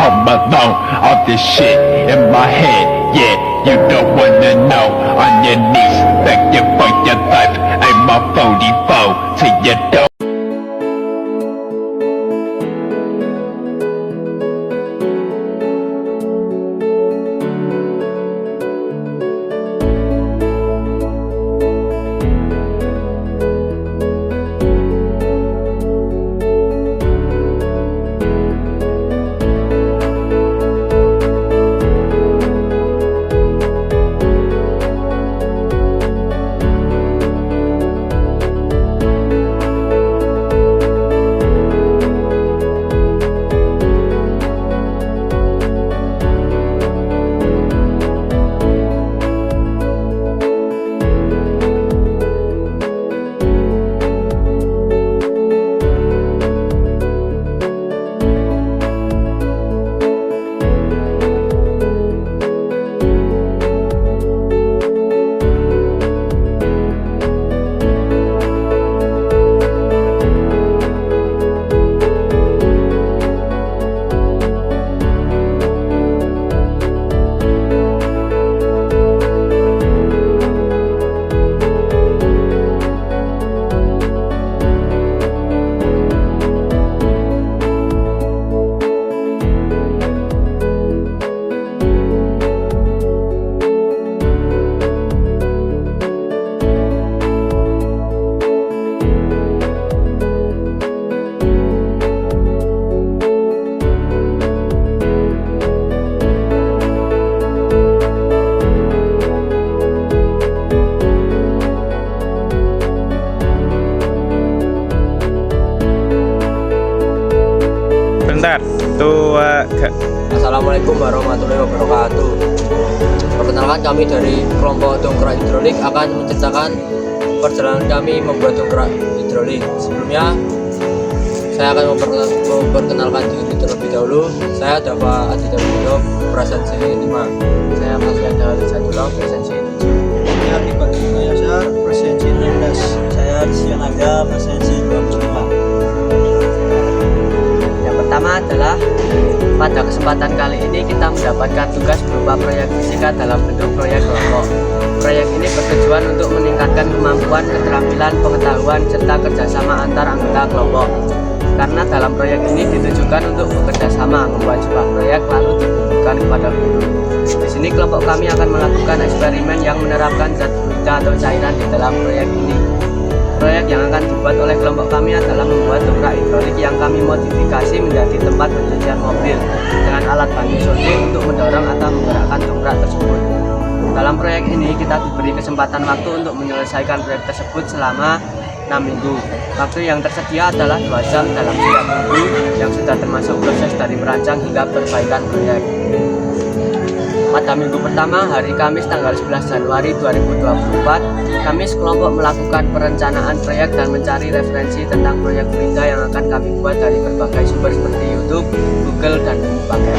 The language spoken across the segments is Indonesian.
home alone. All this shit in my head, yeah, you don't wanna know. On your knees, begging for your life. I'm a 44 to your door. Bentar, tuh Assalamualaikum warahmatullahi wabarakatuh. Perkenalkan, kami dari kelompok dongkrak hidrolik akan menceritakan perjalanan kami membuat dongkrak hidrolik. Sebelumnya, saya akan memperkenalkan diri terlebih dahulu. Saya Dava Aditya Widodo, presensi 5. Saya Masyan Jalil Sadullah, presensi 7. Saya Riko Yasar, presensi 16. Saya Rizky Naga, presensi 25. Yang pertama adalah pada kesempatan kali ini kita mendapatkan tugas berupa proyek fisika dalam bentuk proyek kelompok. Proyek ini bertujuan untuk meningkatkan kemampuan, keterampilan, pengetahuan, serta kerjasama antar anggota kelompok. Karena dalam proyek ini ditujukan untuk bekerjasama membuat sebuah proyek lalu dibutuhkan kepada guru. Di sini kelompok kami akan melakukan eksperimen yang menerapkan zat fluida atau cairan di dalam proyek ini. Proyek yang akan dibuat oleh kelompok kami adalah membuat dongkrak hidrolik yang kami modifikasi menjadi tempat pencucian mobil dengan alat bantu shooting untuk mendorong atau menggerakkan dongkrak tersebut. Dalam proyek ini kita diberi kesempatan waktu untuk menyelesaikan proyek tersebut selama 6 minggu. Waktu yang tersedia adalah 2 jam dalam setiap minggu yang sudah termasuk proses dari merancang hingga perbaikan proyek. Pada minggu pertama, hari Kamis tanggal 11 Januari 2024, kami sekelompok melakukan perencanaan proyek dan mencari referensi tentang proyek fluida yang akan kami buat dari berbagai sumber seperti YouTube, Google, dan berbagai.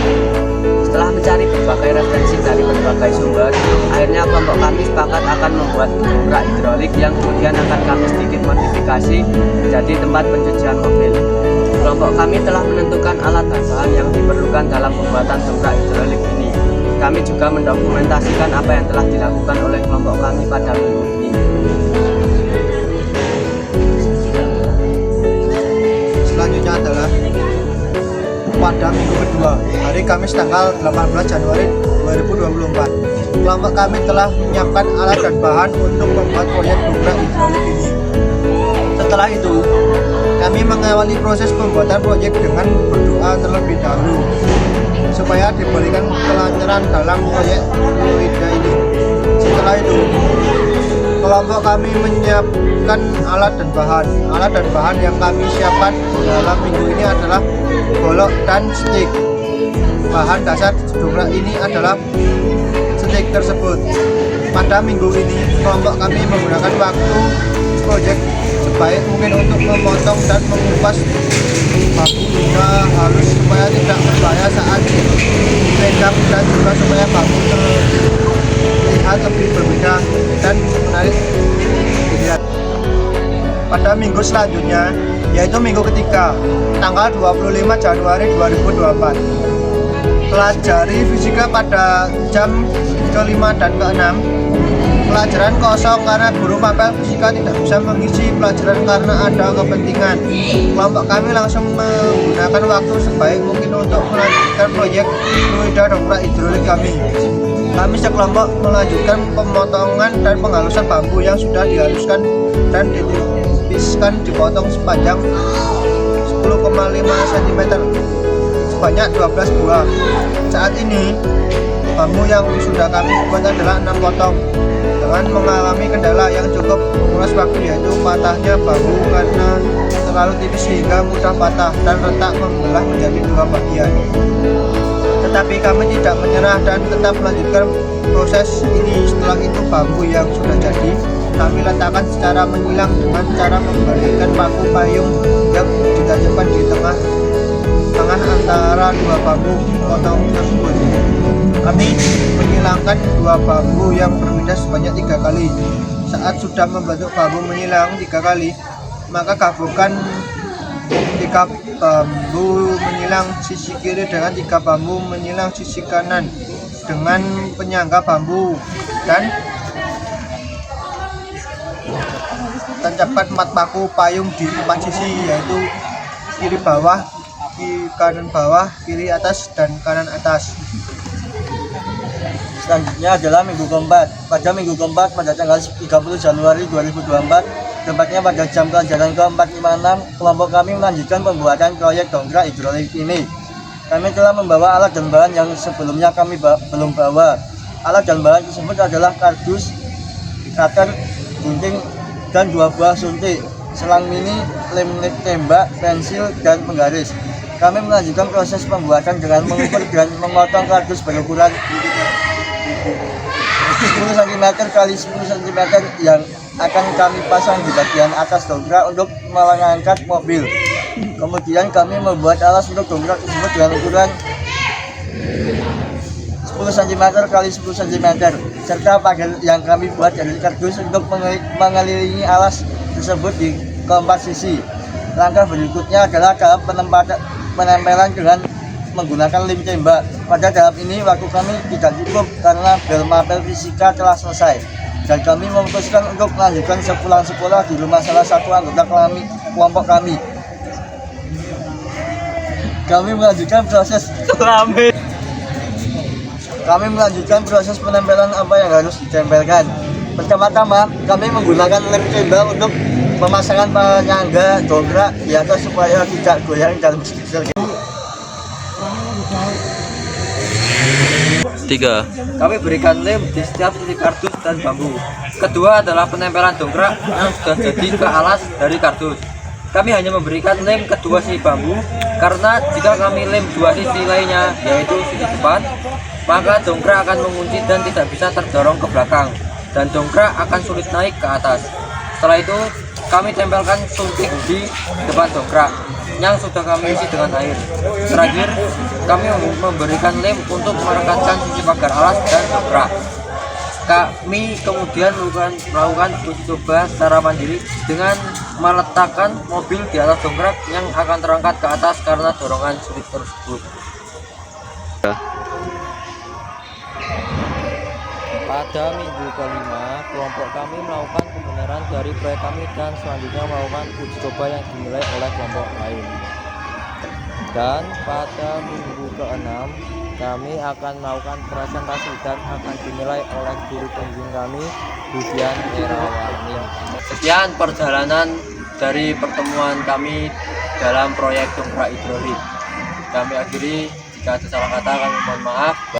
Setelah mencari berbagai referensi dari berbagai sumber, akhirnya kelompok kami sepakat akan membuat dongkrak hidrolik yang kemudian akan kami sedikit modifikasi menjadi tempat pencucian mobil. Kelompok kami telah menentukan alat dan bahan yang diperlukan dalam pembuatan dongkrak hidrolik ini. Kami juga mendokumentasikan apa yang telah dilakukan oleh kelompok kami pada minggu ini. Selanjutnya adalah pada minggu kedua, hari Kamis tanggal 18 Januari 2024. Kelompok kami telah menyiapkan alat dan bahan untuk membuat proyek dongkrak hidrolik ini. Setelah itu, kami mengawali proses pembuatan proyek dengan berdoa terlebih dahulu supaya diberikan kelancaran dalam proyek fluida ini. Setelah itu, kelompok kami menyiapkan alat dan bahan. Alat dan bahan yang kami siapkan dalam minggu ini adalah golok dan stick. Bahan dasar dongkrak ini adalah stick tersebut. Pada minggu ini, kelompok kami menggunakan waktu proyek sebaik mungkin untuk memotong dan mengupas bambu hingga halus supaya tidak berbahaya saat dipegang dan juga supaya bambu terlihat lebih berbeda dan menarik dilihat. Pada minggu selanjutnya, yaitu minggu ketiga, tanggal 25 Januari 2024, pelajari fisika pada jam ke-5 dan ke-6. Pelajaran kosong karena guru mapel fisika tidak bisa mengisi pelajaran karena ada kepentingan. Kelompok kami langsung menggunakan waktu sebaik mungkin untuk melanjutkan proyek fluida dongkrak hidrolik kami. Kami sekelompok melanjutkan pemotongan dan penghalusan bambu yang sudah dihaluskan dan ditipiskan dipotong sepanjang 10,5 cm sebanyak 12 buah. Saat ini bambu yang sudah kami buat adalah 6 potong dengan mengalami kendala yang cukup menguras waktu, yaitu patahnya bambu karena terlalu tipis sehingga mudah patah dan retak membelah menjadi 2 bagian. Tetapi kami tidak menyerah dan tetap melanjutkan proses ini. Setelah itu bambu yang sudah jadi kami letakkan secara menyilang dengan cara membalikkan paku payung yang ditajamkan di tengah antara 2 bambu potong tersebut. Kami menyilangkan 2 bambu yang berbeda sebanyak 3 kali. Saat sudah membentuk bambu menyilang 3 kali, maka gabungkan 3 bambu menyilang sisi kiri dengan 3 bambu menyilang sisi kanan dengan penyangga bambu dan tancapkan 4 paku payung di 4 sisi, yaitu kiri bawah, kanan bawah, kiri atas, dan kanan atas. Selanjutnya adalah minggu keempat. Pada minggu keempat pada tanggal 30 Januari 2024, tepatnya pada jam pelajaran ke-456, kelompok kami melanjutkan pembuatan proyek dongkrak hidrolik ini. Kami telah membawa alat dan bahan yang sebelumnya kami belum bawa. Alat dan bahan tersebut adalah kardus, cutter, gunting, dan 2 buah suntik, selang mini, lem tembak, pensil, dan penggaris. Kami melanjutkan proses pembuatan dengan mengukur dan memotong kardus berukuran 10 cm x 10 cm yang akan kami pasang di bagian atas dongkrak untuk mengangkat mobil. Kemudian kami membuat alas untuk dongkrak tersebut dengan ukuran 10 cm x 10 cm serta pagar yang kami buat dari kardus untuk mengelilingi alas tersebut di keempat sisi. Langkah berikutnya adalah tahap penempelan dengan menggunakan lem tembak. Pada tahap ini waktu kami tidak cukup karena bel mapel fisika telah selesai dan kami memutuskan untuk melanjutkan sepulang sekolah di rumah salah satu anggota kelompok kami. Kami melanjutkan proses penempelan apa yang harus ditempelkan. Pertama-tama kami menggunakan lem tembak untuk pemasangan penyangga dongkrak di atas supaya tidak goyang dalam sekitar. 3. Kami berikan lem di setiap sisi kardus dan bambu. Kedua adalah penempelan dongkrak yang sudah jadi ke alas dari kardus. Kami hanya memberikan lem kedua sisi bambu karena jika kami lem 2 sisi lainnya, yaitu sisi depan, maka dongkrak akan mengunci dan tidak bisa terdorong ke belakang dan dongkrak akan sulit naik ke atas. Setelah itu kami tempelkan suntik di depan dongkrak yang sudah kami isi dengan air. Terakhir, kami memberikan lem untuk merekatkan sisi pagar alas dan dongkrak. Kami kemudian melakukan uji coba secara mandiri dengan meletakkan mobil di atas dongkrak yang akan terangkat ke atas karena dorongan sulit tersebut. Pada minggu kelima, kelompok kami melakukan pembenaran dari proyek kami dan selanjutnya melakukan uji coba yang dinilai oleh kelompok lain. Dan pada minggu keenam, kami akan melakukan presentasi dan akan dinilai oleh guru pembimbing kami, Budian Erawani. Sekian perjalanan dari pertemuan kami dalam proyek dongkrak hidrolik. Kami akhiri, jika ada salah kata kami mohon maaf.